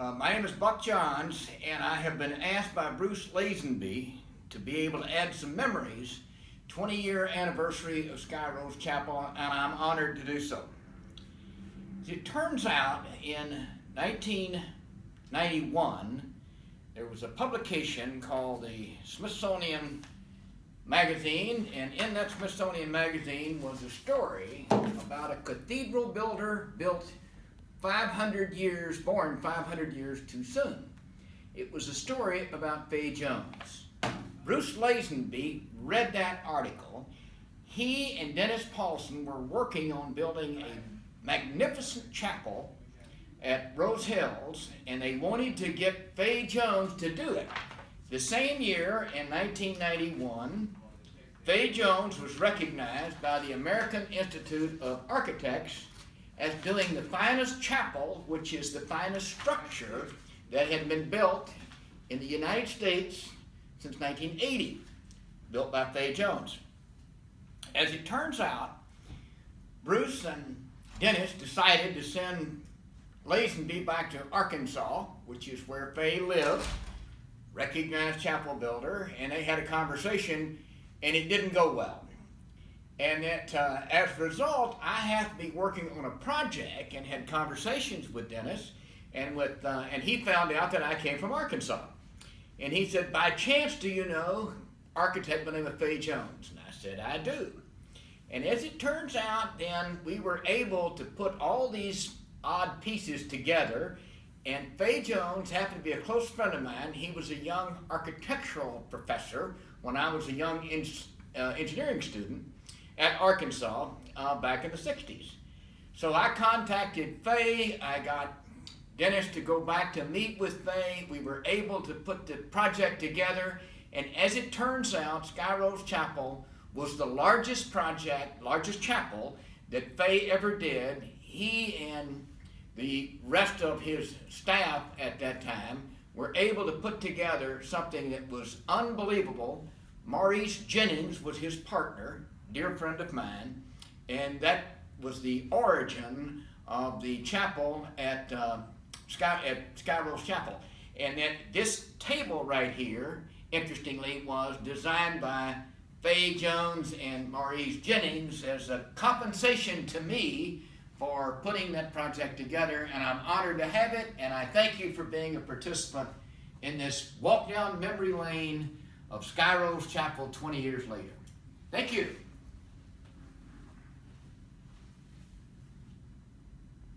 My name is Buck Johns, and I have been asked by Bruce Lazenby to be able to add some memories, 20-year anniversary of Sky Rose Chapel, and I'm honored to do so. It turns out in 1991, there was a publication called the Smithsonian Magazine, and in that Smithsonian Magazine was a story about a cathedral builder born 500 years too soon. It was a story about Fay Jones. Bruce Lazenby read that article. He and Dennis Paulson were working on building a magnificent chapel at Rose Hills, and they wanted to get Fay Jones to do it. The same year, in 1991, Fay Jones was recognized by the American Institute of Architects as doing the finest chapel, which is the finest structure that had been built in the United States since 1980, built by Fay Jones. As it turns out, Bruce and Dennis decided to send Lazenby back to Arkansas, which is where Fay lived, recognized chapel builder, and they had a conversation, and it didn't go well. And that as a result, I had to be working on a project and had conversations with Dennis, and he found out that I came from Arkansas. And he said, "By chance, do you know architect by the name of Fay Jones?" And I said, "I do." And as it turns out, then we were able to put all these odd pieces together, and Fay Jones happened to be a close friend of mine. He was a young architectural professor when I was a young engineering student at Arkansas back in the 60s. So I contacted Fay. I got Dennis to go back to meet with Fay. We were able to put the project together, and as it turns out, Sky Rose Chapel was the largest chapel that Fay ever did. He and the rest of his staff at that time were able to put together something that was unbelievable. Maurice Jennings was his partner, dear friend of mine, and that was the origin of the chapel at Sky Rose Chapel. And that this table right here, interestingly, was designed by Fay Jones and Maurice Jennings as a compensation to me for putting that project together, and I'm honored to have it, and I thank you for being a participant in this walk down memory lane of Sky Rose Chapel 20 years later. Thank you.